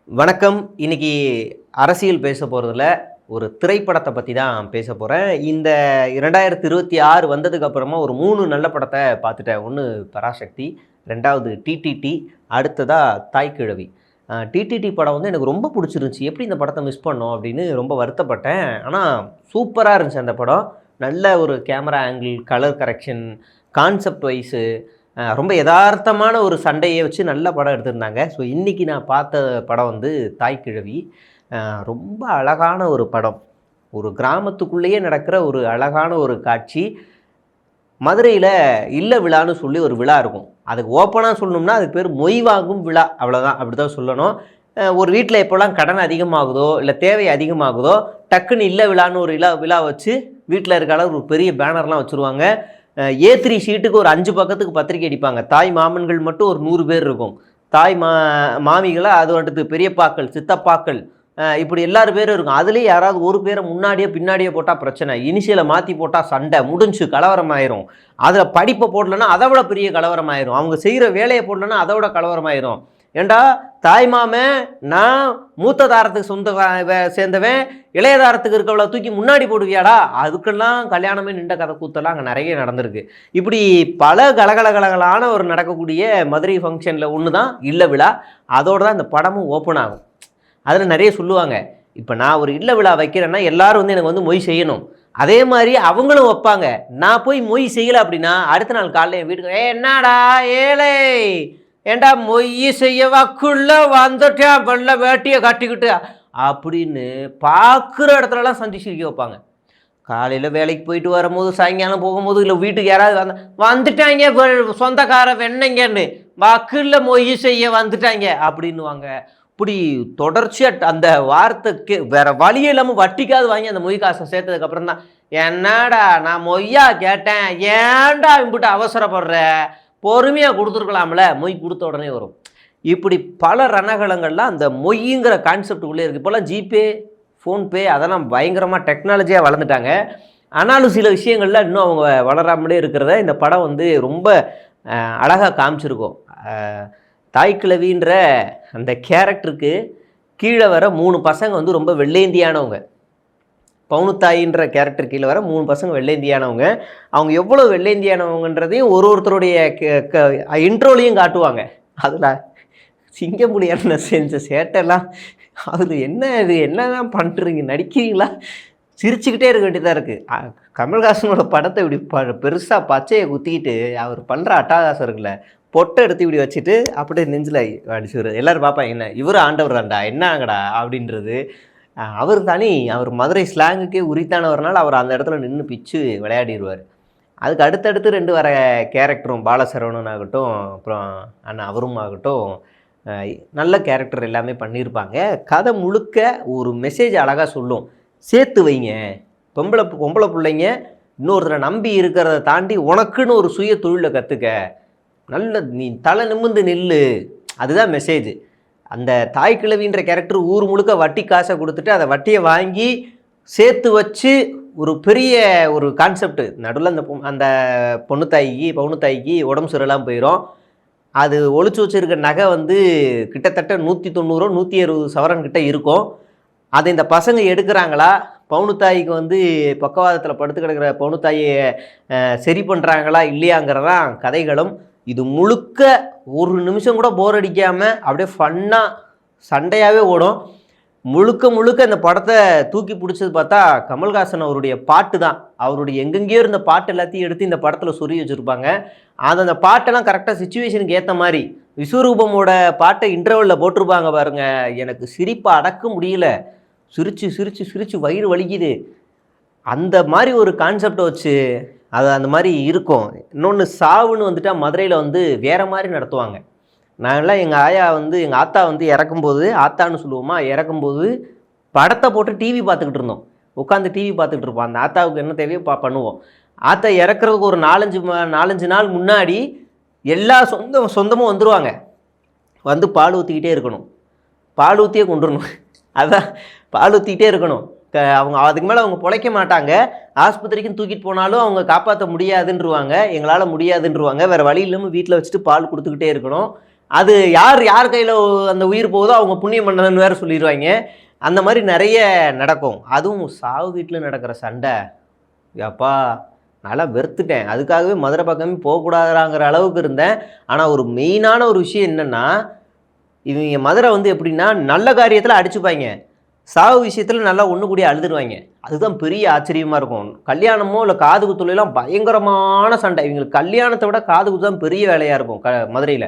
வணக்கம். இன்னைக்கு அரசியல் பேச போறதில்ல. ஒரு திரைப்படத்த பத்தி தான் பேச போறேன். இந்த 2026 வந்ததுக்கு அப்புறமா ஒரு 3 நல்ல படத்த பார்த்துட்டேன். 1 பராசக்தி, 2வது டிடிடி, அடுத்ததா தாய்க்கிழவி. டிடிடி படம் வந்து எனக்கு ரொம்ப புடிச்சிருந்துச்சு. எப்படி இந்த படத்த மிஸ் பண்ணோம் அப்படின்னு ரொம்ப வருத்தப்பட்டேன். ஆனா சூப்பரா இருந்துச்சு அந்த படம். நல்ல ஒரு camera angle, colour correction, concept wise ரொம்ப எதார்த்தமான ஒரு சண்டையை வச்சு நல்ல படம் எடுத்திருந்தாங்க. ஸோ இன்றைக்கி நான் பார்த்த படம் வந்து தாய்க்கிழவி. ரொம்ப அழகான ஒரு படம். ஒரு கிராமத்துக்குள்ளேயே நடக்கிற ஒரு அழகான ஒரு காட்சி. மதுரையில் இல்ல விழான்னு சொல்லி ஒரு விழா இருக்கும். அதுக்கு ஓப்பனாக சொல்லணும்னா அதுக்கு பேர் மொய் வாங்கும் விழா, அவ்வளோதான். அப்படி தான் சொல்லணும். ஒரு வீட்டில் எப்போல்லாம் கடன் அதிகமாகுதோ இல்லை தேவை அதிகமாகுதோ டக்குன்னு இல்ல விழான்னு ஒரு விழா வச்சு வீட்டில் இருக்க அளவு ஒரு பெரிய பேனர்லாம் வச்சுருவாங்க. A3 ஷீட்டுக்கு ஒரு 5 பக்கத்துக்கு பத்திரிக்கை அடிப்பாங்க. தாய் மாமன்கள் மட்டும் ஒரு 100 பேர் இருக்கும். தாய் மாமிகளை அது அடுத்து பெரியப்பாக்கள், சித்தப்பாக்கள், இப்படி எல்லாரும் பேரும் இருக்கும். அதுலேயே யாராவது ஒரு பேரை முன்னாடியோ பின்னாடியோ போட்டால் பிரச்சனை, இனிஷியலை மாற்றி போட்டால் சண்டை முடிஞ்சு கலவரம் ஆயிரும். அதில் படிப்பை போடலன்னா அதை விட பெரிய கலவரம் ஆயிரும். அவங்க செய்கிற வேலையை போடலன்னா அதை விட கலவரம் ஆயிரும். ஏண்டா தாய் மாமன் நான் மூத்த தாரத்துக்கு சேர்ந்தவன், இளைய தாரத்துக்கு இருக்கவளை தூக்கி முன்னாடி போடுவியாடா, அதுக்கெல்லாம் கல்யாணமே நின்ற கதை கூத்தெல்லாம் அங்கே நிறைய நடந்திருக்கு. இப்படி பல கலகலகலகலான ஒரு நடக்கக்கூடிய மதுரை ஃபங்க்ஷனில் ஒன்று தான் இல்ல விழா. அதோடு தான் இந்த படமும் ஓப்பன் ஆகும். அதில் நிறைய சொல்லுவாங்க, இப்போ நான் ஒரு இல்ல விழா வைக்கிறேன்னா எல்லாரும் வந்து எனக்கு வந்து மொய் செய்யணும். அதே மாதிரி அவங்களும் வைப்பாங்க. நான் போய் மொய் செய்யலை அப்படின்னா அடுத்த நாள் காலையில் என் வீட்டுக்கு என்னடா ஏழை, ஏண்டா மொய் செய்யவாக்குள்ள வந்துட்டேன் வெள்ள வேட்டியை கட்டிக்கிட்டு அப்படின்னு பார்க்குற இடத்துலலாம் சந்திச்சிருக்க வைப்பாங்க. காலையில் வேலைக்கு போயிட்டு வரும்போது, சாயங்காலம் போகும்போது, இல்லை வீட்டுக்கு யாராவது வந்துட்டாங்க சொந்தக்கார வெண்ணைங்கன்னு வாக்குள்ள மொய் செய்ய வந்துட்டாங்க அப்படின்னுவாங்க. இப்படி தொடர்ச்சியாக அந்த வார்த்தைக்கு வேற வழியே இல்லாமல் வட்டிக்காவது வாங்கி அந்த மொய் காசை சேர்த்ததுக்கப்புறம் தான் என்னடா நான் மொய்யா கேட்டேன், ஏன்டா இம்பிட்டு அவசரப்படுற, பொறுமையாக கொடுத்துருக்கலாம்ல, மொய் கொடுத்த உடனே வரும். இப்படி பல ரணகலங்கள்லாம் அந்த மொய்ங்கிற கான்செப்டுக்குள்ளே இருக்குது. இப்போல்லாம் ஜிபே, ஃபோன்பே அதெல்லாம் பயங்கரமாக டெக்னாலஜியாக வளர்ந்துட்டாங்க. ஆனாலும் சில விஷயங்கள்லாம் இன்னும் அவங்க வளராமலே இருக்கிறத இந்த படம் வந்து ரொம்ப அழகாக காமிச்சிருக்கோம். தாய்க்கிழவின்ற அந்த கேரக்டருக்கு கீழே வர 3 பசங்க வந்து ரொம்ப வெள்ளேந்தியானவங்க. பவுனுத்தாயின்ற கேரக்டர் கீழே வர 3 பசங்க வெள்ளேந்தியானவங்க. அவங்க எவ்வளோ வெள்ளேந்தியானவங்கன்றதையும் ஒருத்தருடைய இன்ட்ரோலையும் காட்டுவாங்க. அதில் சிங்கம்புலி அண்ணன் செஞ்ச சேட்டெல்லாம் அதில் என்ன இது என்னதான் பண்ணுறீங்க, நடிக்கிறீங்களா, சிரிச்சுக்கிட்டே இருக்க வேண்டியதாக இருக்குது. கமல்ஹாசனோட படத்தை இப்படி பெருசாக பச்சையை குத்திக்கிட்டு அவர் பண்ணுற அட்டகாசம் இருக்குல்ல, பொட்டை எடுத்து இப்படி வச்சுட்டு அப்படியே நெஞ்சில் அடிச்சுடுறது. எல்லோரும் பார்ப்பாங்க, என்ன இவர் ஆண்டவர் தான்டா என்னங்கடா அப்படின்றது. அவர் தனி, அவர் மதுரை ஸ்லாங்குக்கே உரித்தானவர்னால அவர் அந்த இடத்துல நின்று பிச்சு விளையாடிடுவார். அதுக்கு அடுத்தடுத்து 2 வர கேரக்டரும் பாலசரவணன் ஆகட்டும், அப்புறம் அண்ணா அவரும் ஆகட்டும், நல்ல கேரக்டர் எல்லாமே பண்ணியிருப்பாங்க. கதை முழுக்க ஒரு மெசேஜ் அழகாக சொல்லும். சேர்த்து வைங்க, பொம்பளை பிள்ளைங்க இன்னொருத்தரை நம்பி இருக்கிறத தாண்டி உனக்குன்னு ஒரு சுய தொழிலை கற்றுக்க, நல்ல நீ தலை நிமிர்ந்து நில்லு, அதுதான் மெசேஜ். அந்த தாய்க்கிழவின்ற கேரக்டர் ஊர் முழுக்க வட்டி காசை கொடுத்துட்டு அதை வட்டியை வாங்கி சேர்த்து வச்சு ஒரு பெரிய ஒரு கான்செப்ட். நடுவில் அந்த பவுனுத்தாய்க்கு உடம்பு சரியில்லாமல் போயிடும். அது ஒழிச்சு வச்சுருக்க நகை வந்து கிட்டத்தட்ட 190 160 சவரன் கிட்ட இருக்கும். அதை இந்த பசங்க எடுக்கிறாங்களா, பவுனுத்தாய்க்கு வந்து பக்கவாதத்தில் படுத்து கிடக்கிற பவுனுத்தாயை சரி பண்ணுறாங்களா இல்லையாங்கிறதான் கதைகளும். இது முழுக்க ஒரு நிமிஷம் கூட போர் அடிக்காமல் அப்படியே ஃபன்னாக சண்டையாகவே ஓடும். முழுக்க இந்த படத்தை தூக்கி பிடிச்சது பார்த்தா கமல்ஹாசன் அவருடைய பாட்டு தான். அவருடைய எங்கெங்கேயோ இருந்த பாட்டு எல்லாத்தையும் எடுத்து இந்த படத்தில் சொருகி வச்சுருப்பாங்க. அந்த பாட்டெல்லாம் கரெக்டாக சுச்சுவேஷனுக்கு ஏற்ற மாதிரி விஸ்வரூபமோட பாட்டை இன்டர்வலில் போட்டிருப்பாங்க பாருங்கள். எனக்கு சிரிப்பை அடக்க முடியல, சிரிச்சு வயிறு வலிக்குது. அந்த மாதிரி ஒரு கான்செப்டை வச்சு அது அந்த மாதிரி இருக்கும். இன்னொன்று சாவுன்னு வந்துட்டால் மதுரையில் வந்து வேறு மாதிரி நடத்துவாங்க. நாங்கள்லாம் எங்கள் ஆத்தா வந்து இறக்கும்போது, ஆத்தான்னு சொல்லுவோமா, இறக்கும்போது படத்தை போட்டு டிவி பார்த்துக்கிட்டு இருந்தோம். உட்காந்து டிவி பார்த்துக்கிட்டு இருப்போம். அந்த ஆத்தாவுக்கு என்ன தேவையோ பண்ணுவோம். ஆத்தா இறக்குறதுக்கு ஒரு 4-5 நாள் முன்னாடி எல்லா சொந்தமும் வந்துடுவாங்க. வந்து பால் ஊற்றிக்கிட்டே இருக்கணும், பால் ஊற்றியே கொண்டுடணும். அதான் பால் ஊற்றிக்கிட்டே இருக்கணும். அவங்க அதுக்கு மேலே அவங்க பிழைக்க மாட்டாங்க. ஆஸ்பத்திரிக்கும் தூக்கிட்டு போனாலும் அவங்க காப்பாற்ற முடியாதுன்றவாங்க, எங்களால் முடியாதுன்றவாங்க. வேறு வழி இல்லாமல் வீட்டில் வச்சுட்டு பால் கொடுத்துக்கிட்டே இருக்கணும். அது யார் யார் கையில் அந்த உயிர் போகுதோ அவங்க புண்ணியம் பண்ணதுன்னு வேறு சொல்லிடுவாங்க. அந்த மாதிரி நிறைய நடக்கும். அதுவும் சாவு வீட்டில் நடக்கிற சண்டை, அப்பா நல்லா வெறுத்துட்டேன். அதுக்காகவே மதுரை பக்கமே போகக்கூடாதுங்கிற அளவுக்கு இருந்தேன். ஆனால் ஒரு மெயினான ஒரு விஷயம் என்னென்னா, இவங்க மதுரை வந்து எப்படின்னா நல்ல காரியத்தில் அடிச்சுப்பாங்க, சாவு விஷயத்தில் நல்லா ஒன்று கூடிய அழுதுருவாங்க. அதுதான் பெரிய ஆச்சரியமாக இருக்கும். கல்யாணமோ இல்லை காது குத்துலாம் பயங்கரமான சண்டை. இவங்களுக்கு கல்யாணத்தை விட காது குத்து தான் பெரிய வேலையாக இருக்கும் மதுரையில்.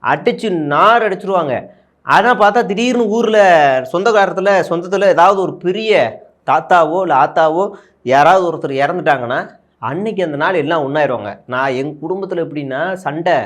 அடித்து நார் அடிச்சிருவாங்க. ஆனால் பார்த்தா திடீர்னு ஊரில் சொந்தத்தில் ஏதாவது ஒரு பெரிய தாத்தாவோ இல்லை ஆத்தாவோ யாராவது ஒருத்தர் இறந்துட்டாங்கன்னா அன்னைக்கு அந்த நாள் எல்லாம் ஒன்றாயிருவாங்க. நான் எங்கள் குடும்பத்தில் எப்படின்னா சண்டை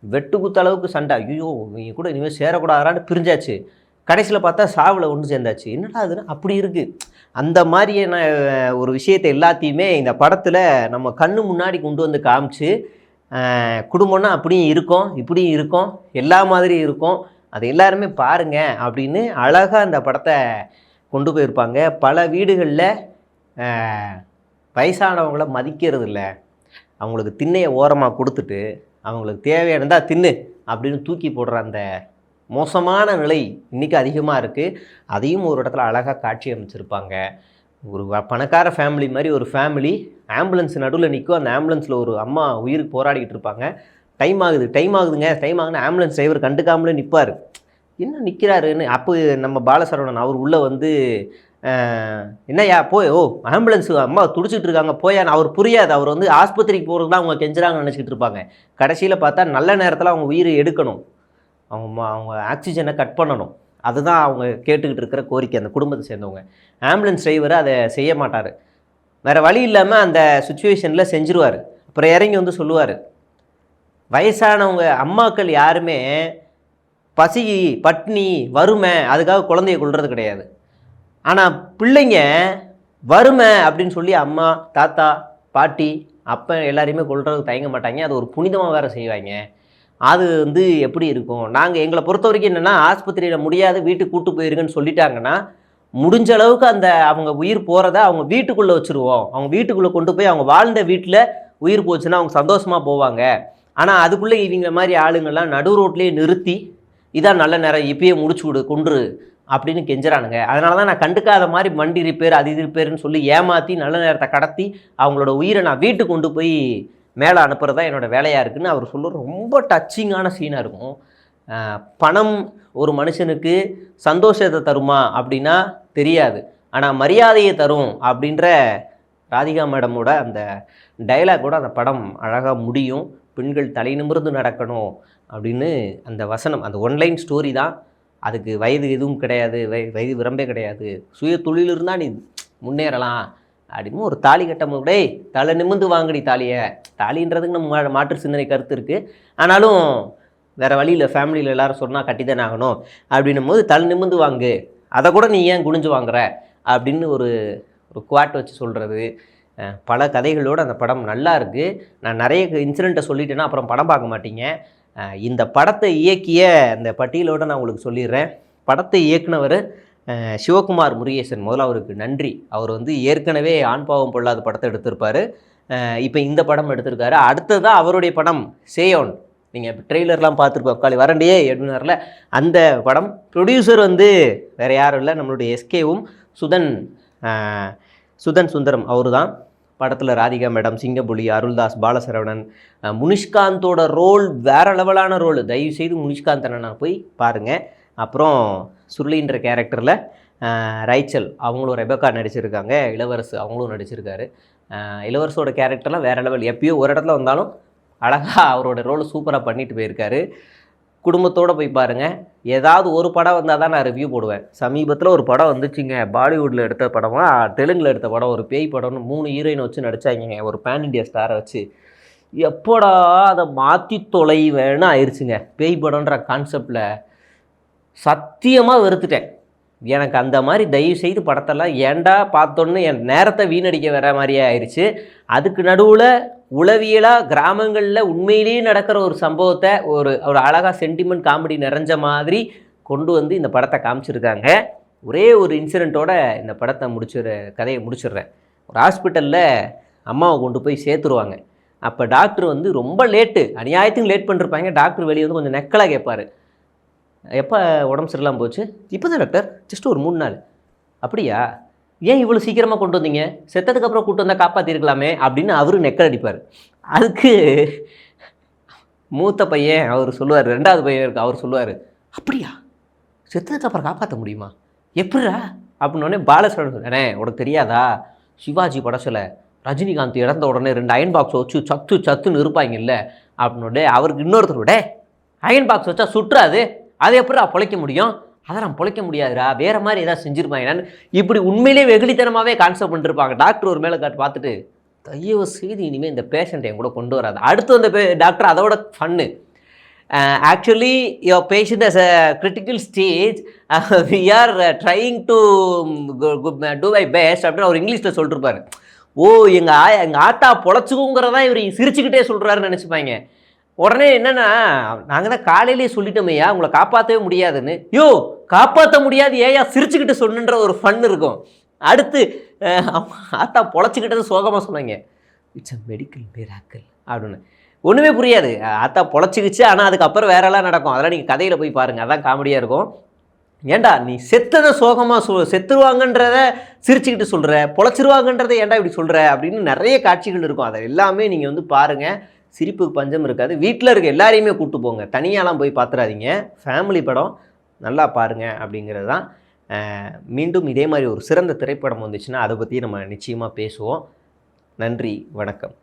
வெட்டு குத்த அளவுக்கு சண்டை. ஐயோ இவங்க கூட இனிமேல் சேரக்கூடாதான்னு பிரிஞ்சாச்சு. கடைசியில் பார்த்தா சாவில் ஒன்று சேர்ந்தாச்சு. என்னடா அதுன்னு அப்படி இருக்குது. அந்த மாதிரியான ஒரு விஷயத்தை எல்லாத்தையுமே இந்த படத்தில் நம்ம கண்ணு முன்னாடி கொண்டு வந்து காமிச்சு, குடும்பம்னா அப்படியும் இருக்கும் இப்படியும் இருக்கும் எல்லா மாதிரியும் இருக்கும், அது எல்லாருமே பாருங்க அப்படின்னு அழகாக அந்த படத்தை கொண்டு போயிருப்பாங்க. பல வீடுகளில் வயசானவங்கள மதிக்கிறது இல்லை, அவங்களுக்கு திண்ணையை ஓரமாக கொடுத்துட்டு அவங்களுக்கு தேவையானதாக தின்னு அப்படின்னு தூக்கி போடுற அந்த மோசமான நிலை இன்றைக்கி அதிகமாக இருக்குது. அதையும் ஒரு இடத்துல அழகாக காட்சி அமைச்சிருப்பாங்க. ஒரு பணக்கார ஃபேமிலி மாதிரி ஒரு ஃபேமிலி ஆம்புலன்ஸ் நடுவில் நிற்கும். அந்த ஆம்புலன்ஸில் ஒரு அம்மா உயிருக்கு போராடிக்கிட்டு இருப்பாங்க. டைம் ஆகுதுன்னு ஆம்புலன்ஸ் டிரைவர் கண்டுக்காமலே நிற்பார். என்ன நிற்கிறாருன்னு அப்போ நம்ம பாலசரவணன் அவர் உள்ளே வந்து என்னையா போய் ஆம்புலன்ஸ் அம்மா துடிச்சிட்டு இருக்காங்க போயான்னு அவர் புரியாது. அவர் வந்து ஆஸ்பத்திரிக்கு போகிறது தான் அவங்க கெஞ்சுறாங்கன்னு நினச்சிக்கிட்டு இருப்பாங்க. கடைசியில் பார்த்தா நல்ல நேரத்தில் அவங்க உயிரை எடுக்கணும், அவங்க ஆக்சிஜனை கட் பண்ணணும், அதுதான் அவங்க கேட்டுக்கிட்டு இருக்கிற கோரிக்கை அந்த குடும்பத்தை சேர்ந்தவங்க. ஆம்புலன்ஸ் டிரைவர் அதை செய்ய மாட்டார். வேறு வழி இல்லாமல் அந்த சுச்சுவேஷனில் செஞ்சுருவார். அப்புறம் இறங்கி வந்து சொல்லுவார், வயசானவங்க அம்மாக்கள் யாருமே பசி பட்னி வறுமை அதுக்காக குழந்தைய கொள்வது கிடையாது. ஆனால் பிள்ளைங்க வறுமை அப்படின்னு சொல்லி அம்மா தாத்தா பாட்டி அப்போ எல்லாரையுமே கொள்றதுக்கு தயங்க மாட்டாங்க. அது ஒரு புனிதமாக வேறு செய்வாங்க. அது வந்து எப்படி இருக்கும், நாங்கள் எங்களை பொறுத்த வரைக்கும் என்னென்னா ஆஸ்பத்திரியில் முடியாது வீட்டுக்கு கூட்டு போயிருங்கன்னு சொல்லிட்டாங்கன்னா முடிஞ்ச அளவுக்கு அந்த அவங்க உயிர் போகிறத அவங்க வீட்டுக்குள்ளே வச்சுருவோம். அவங்க வீட்டுக்குள்ளே கொண்டு போய் அவங்க வாழ்ந்த வீட்டில் உயிர் போச்சுன்னா அவங்க சந்தோஷமாக போவாங்க. ஆனால் அதுக்குள்ளே இவங்க மாதிரி ஆளுங்கள்லாம் நடு ரோட்லேயே நிறுத்தி இதான் நல்ல நேரம் இப்பயே முடிச்சு விடு கொன்று அப்படின்னு கெஞ்சுறானுங்க. அதனால தான் நான் கண்டுக்காத மாதிரி வண்டி ரிப்பேர் அது இது ரிப்பேர்னு சொல்லி ஏமாற்றி நல்ல நேரத்தை கடத்தி அவங்களோட உயிரை நான் வீட்டுக்கு கொண்டு போய் மேலே அனுப்புறது தான் என்னோடய வேலையாக இருக்குதுன்னு அவர் சொல்ல ரொம்ப டச்சிங்கான சீனாக இருக்கும். பணம் ஒரு மனுஷனுக்கு சந்தோஷத்தை தருமா அப்படின்னா தெரியாது, ஆனால் மரியாதையை தரும் அப்படின்ற ராதிகா மேடமோட அந்த டைலாகோட அந்த படம் அழகாக முடியும். பெண்கள் தலை நிமிர்ந்து நடக்கணும் அப்படின்னு அந்த வசனம், அந்த ஒன்லைன் ஸ்டோரி தான். அதுக்கு வயது எதுவும் கிடையாது, வயது விரம்பே கிடையாது, சுய தொழில் இருந்தால் நீ முன்னேறலாம் அப்படின்னு ஒரு தாலி கட்டும் கூட தலை நிமிந்து வாங்கடி தாலியை. தாலின்றதுக்கு நம்ம மாற்று சிந்தனை கருத்து இருக்குது. ஆனாலும் வேறு வழியில் ஃபேமிலியில் எல்லோரும் சொன்னால் கட்டி தானே ஆகணும் அப்படின்னும் போது தலை நிமிந்து வாங்கு, அதை கூட நீ ஏன் குனிஞ்சு வாங்குற அப்படின்னு ஒரு குவாட் வச்சு சொல்கிறது. பல கதைகளோடு அந்த படம் நல்லா இருக்குது. நான் நிறைய இன்சிடெண்ட்டை சொல்லிட்டேன்னா அப்புறம் படம் பார்க்க மாட்டீங்க. இந்த படத்தை இயக்கிய அந்த பட்டியலோடு நான் உங்களுக்கு சொல்லிடுறேன். படத்தை இயக்குனவர் சிவகுமார் முருகேசன். முதல்ல அவருக்கு நன்றி. அவர் வந்து ஏற்கனவே ஆண் பாவம் பொல்லாத படத்தை எடுத்திருப்பார், இப்போ இந்த படம் எடுத்திருக்காரு. அடுத்ததான் அவருடைய படம் சேயோன், நீங்கள் இப்போ ட்ரெய்லர்லாம் பார்த்துருப்போம், உட்காலி வரண்டியே எடுனார்ல அந்த படம். ப்ரொடியூசர் வந்து வேறு யாரும் இல்லை, நம்மளுடைய எஸ்கேவும் சுதன் சுந்தரம் அவர் தான். படத்தில் ராதிகா மேடம், சிங்கப்புலி, அருள்தாஸ், பாலசரவணன், முனிஷ்காந்தோட ரோல் வேறு லெவலான ரோல். தயவுசெய்து முனிஷ்காந்த் அண்ணனை போய் பாருங்கள். அப்புறம் சுருளின்ற கேரக்டரில் ரைச்சல் அவங்களும் ரெபக்கா நடிச்சிருக்காங்க, இளவரசு அவங்களும் நடிச்சிருக்காரு. இளவரசோட கேரக்டர்லாம் வேறு லெவல். எப்பயோ ஒரு இடத்துல வந்தாலும் அழகாக அவரோட ரோலை சூப்பராக பண்ணிட்டு போயிருக்காரு. குடும்பத்தோடு போய் பாருங்கள். ஏதாவது ஒரு படம் வந்தால் தான் நான் ரிவ்யூ போடுவேன். சமீபத்தில் ஒரு படம் வந்துச்சுங்க, பாலிவுட்டில் எடுத்த படமா தெலுங்கில் எடுத்த படம், ஒரு பேய் படம்னு 3 ஹீரோயின் வச்சு நடித்தாங்க, ஒரு பேன் இண்டியா ஸ்டாரை வச்சு. எப்போடா அதை மாற்றி தொலைவேன்னு ஆயிடுச்சுங்க. பேய் படம்ன்ற கான்செப்டில் சத்தியமாக வெறுத்துட்டேன். எனக்கு அந்த மாதிரி தயவு செய்து படத்தெல்லாம் ஏண்டா பார்த்தோன்னு என் நேரத்தை வீணடிக்க வர மாதிரியே ஆயிடுச்சு. அதுக்கு நடுவில் உளவியலாக கிராமங்களில் உண்மையிலேயே நடக்கிற ஒரு சம்பவத்தை ஒரு அழகாக சென்டிமெண்ட் காமெடி நிறைஞ்ச மாதிரி கொண்டு வந்து இந்த படத்தை காமிச்சிருக்காங்க. ஒரே ஒரு இன்சிடெண்ட்டோட இந்த படத்தை கதையை முடிச்சிடுறேன். ஒரு ஹாஸ்பிட்டலில் அம்மாவை கொண்டு போய் சேர்த்துருவாங்க. அப்போ டாக்டர் வந்து ரொம்ப லேட்டு, அநியாயத்துக்கு லேட் பண்ணிருப்பாங்க. டாக்டர் வெளியே வந்து கொஞ்சம் நெக்கலாக கேட்பார், எப்போ உடம்பு சரியில்லாமல் போச்சு? இப்போ தான் டாக்டர், ஜஸ்ட் ஒரு 3 நாள். அப்படியா? ஏன் இவ்வளோ சீக்கிரமாக கொண்டு வந்தீங்க? செத்ததுக்கப்புறம் கூட்டு வந்தால் காப்பாற்றிருக்கலாமே அப்படின்னு அவரு நெக்கல் அடிப்பார். அதுக்கு மூத்த பையன் அவர் சொல்லுவார், 2வது பையன் இருக்கு அவர் சொல்லுவார், அப்படியா? செத்ததுக்கப்புறம் காப்பாற்ற முடியுமா? எப்படிரா? அப்படின்னோடனே பாலசரவணன் சொல்கிறேனே, உனக்கு தெரியாதா, சிவாஜி படத்தில் ரஜினிகாந்த் இறந்த உடனே 2 அயன் பாக்ஸ் வச்சு சத்துன்னு இருப்பாங்கல்ல அப்படின்னோடனே அவருக்கு இன்னொருத்தர் விட, அயன் பாக்ஸ் வச்சா சுற்றாது, அதை எப்படிரா பொழைக்க முடியும்? அதெல்லாம் பொழைக்க முடியாதுடா, வேறு மாதிரி ஏதாவது செஞ்சுருப்பாங்க. இப்படி உண்மையிலே வெகுளித்தனமாகவே கான்செப்ட் பண்ணிருப்பாங்க. டாக்டர் ஒரு மேலே பார்த்துட்டு, தயவு செய்து இனிமேல் இந்த பேஷண்ட்டை என் கூட கொண்டு வராது. அடுத்து அந்த டாக்டர் அதோட ஃபன்னு, actually your patient is a critical stage, we are trying to do my best அப்படின்னு அவர் இங்கிலீஷில் சொல்லிருப்பார். ஓ, எங்கள் ஆத்தா பொழைச்சுக்குங்கிறதா இவர் சிரிச்சுக்கிட்டே சொல்கிறாருன்னு நினச்சிப்பாங்க. உடனே என்னென்னா, நாங்கள் தான் காலையிலேயே சொல்லிட்டோமையா உங்களை காப்பாற்றவே முடியாதுன்னு. யோ, காப்பாற்ற முடியாது ஏயா சிரிச்சுக்கிட்டு சொன்னுன்ற ஒரு ஃபன் இருக்கும். அடுத்து ஆத்தா பொழைச்சிக்கிட்டது சோகமாக சொன்னாங்க, இட்ஸ் அ மெடிக்கல் மிராக்கிள் அப்படின்னு. ஒன்றுமே புரியாது, ஆத்தா பொழைச்சிக்கிச்சு, ஆனால் அதுக்கப்புறம் வேறெல்லாம் நடக்கும். அதெல்லாம் நீங்கள் கதையில் போய் பாருங்கள், அதான் காமெடியாக இருக்கும். ஏண்டா நீ செத்ததை சோகமாக செத்துருவாங்கன்றத சிரிச்சுக்கிட்டு சொல்கிற, பொழைச்சிருவாங்கன்றதை ஏன்டா இப்படி சொல்கிற அப்படின்னு நிறைய காட்சிகள் இருக்கும். அதை எல்லாமே நீங்கள் வந்து பாருங்கள், சிரிப்புக்கு பஞ்சம் இருக்காது. வீட்டில் இருக்க எல்லாரையுமே கூப்பிட்டு போங்க, தனியாலாம் போய் பார்த்துறாதீங்க. ஃபேமிலி படம் நல்லா பாருங்கள் அப்படிங்கிறது தான். மீண்டும் இதே மாதிரி ஒரு சிறந்த திரைப்படம் வந்துச்சுன்னா அதை பற்றி நம்ம நிச்சயமாக பேசுவோம். நன்றி, வணக்கம்.